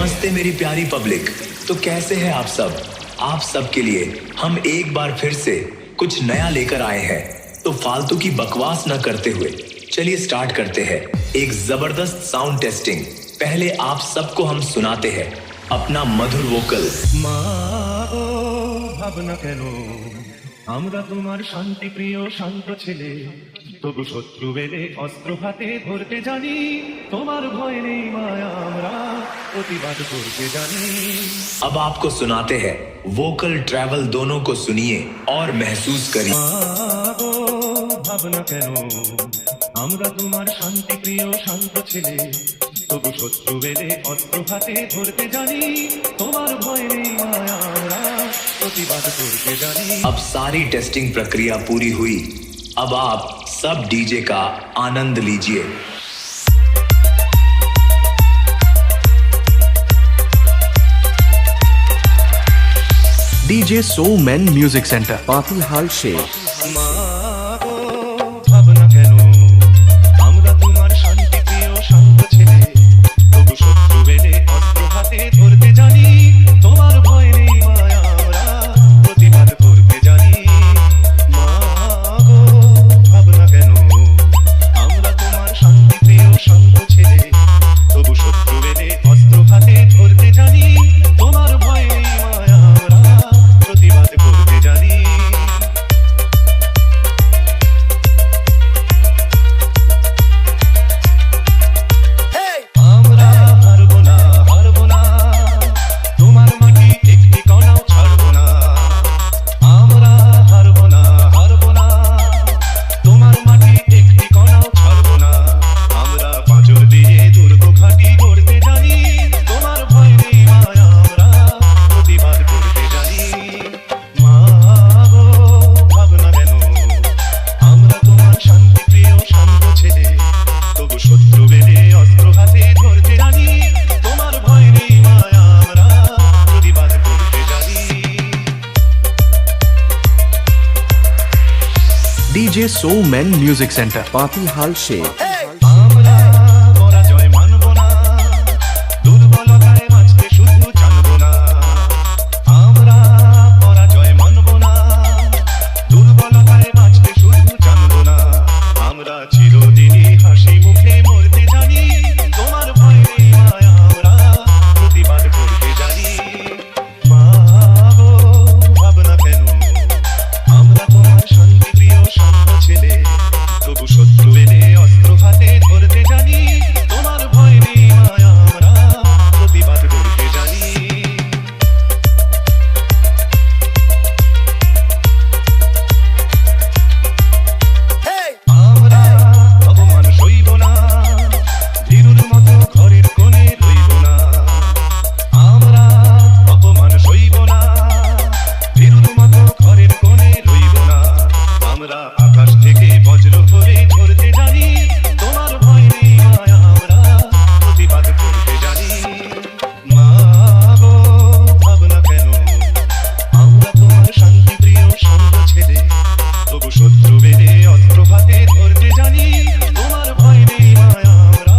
नमस्ते मेरी प्यारी पब्लिक। तो कैसे हैं आप सब? आप सब के लिए हम एक बार फिर से कुछ नया लेकर आए हैं। तो फालतू की बकवास न करते हुए चलिए स्टार्ट करते हैं एक जबरदस्त साउंड टेस्टिंग। पहले आप सबको हम सुनाते हैं अपना मधुर वोकल। ভাবনা কেন আমরা তোমার শান্তি প্রিয় শান্ত ছেলে, তবু শত্রু বেলে অস্ত্র হাতে ধরতে জানি। তোমার ভয় নেই মায়া, আমরা প্রতিবাদ করতে জানি। अब आपको सुनाते हैं वोकल ट्रैवल। दोनों को सुनिए और महसूस करिए। ভাবনা কেন আমরা তোমার শান্তি প্রিয় শান্ত ছেলে, তবু শত্রু বেলে অস্ত্র হাতে ধরতে জানি। তোমার ভয় নেই মায়া, আমরা প্রতিবাদ করতে জানি। अब सारी टेस्टिंग प्रक्रिया पूरी हुई। अब आप सब डीजे का आनंद लीजिए। DJ Soman music center Patihal Sheikh. ভাবনা কেন আমরা তোমার শান্তি প্রিয় শান্ত ছেলে, তবু শত্রু বেলে অস্ত্র হাতে ধরতে জানি। তোমার ভয় নেই মায়া, আমরা প্রতিবাদ করতে জানি। মা গো ভাবনা কেন আমরা তোমার শান্তি প্রিয় শান্ত ছেলে, তবু শত্রু বেলে অস্ত্র হাতে ধরতে জানি। তোমার ভয় নেই মায়া, আমরা প্রতিবাদ করতে জানি। আমরা হারবো না, হারবো না, তোমার মাটি একটি কণাও ছাড়বো না। আমরা হারবো না, হারবো না, তোমার মাটি একটি কণাও ছাড়বো না। আমরা পাঁজর দিয়ে দুর্গ ঘাঁটি গড়তে জানি। তোমার ভয় নেই মায়া, আমরা প্রতিবাদ করতে জানি। মা গো ভাবনা কেন আমরা তোমার শান্তি প্রিয় শান্ত ছেলে, তবু শত্রু বেলে অস্ত্র হাতে ধরতে জানি। তোমার ভয় নেই মায়া, আমরা প্রতিবাদ করতে জানি। DJ Soman music center Patihal Sheikh. আমরা পরাজয় মানব না, দুর্বলতায় বাঁচতে শুধু জানবো না। আমরা পরাজয় মানব না, দুর্বলতায় বাঁচতে শুধু জানবো না। আমরা চিরদিনই হাসি মুখে মরতে জানি। তোমার ভয় নেই মায়া, আমরা প্রতিবাদ করতে জানি। মা গো ভাবনা কেন আমরা তোমার শান্তি প্রিয় শান্ত ছেলে, তবু শত্রু এলে অস্ত্র হাতে ধরতে জানি। তোমার ভয় নেই মায়া, আমরা প্রতিবাদ করতে জানি। আমরা অপমান সইব না, ভীরুর মতো ঘরের কোণে রইব না। আমরা অপমান সইব না, ভীরুর মতো ঘরের কোণে রইব না। আমরা আকাশ থেকে বজ্র করে ধরতে জানি। তোমার ভয় নেই মায়া, আমরা প্রতিবাদ করতে জানি। মা গো ভাবনা কেন আমরা তোমার শান্তি প্রিয় শান্ত ছেলে, তবু শত্রু বেলে অস্ত্র হাতে ধরতে জানি। তোমার ভয় নেই মায়া, আমরা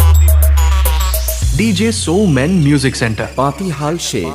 প্রতিবাদ। DJ Soman music center Patihal Sheikh.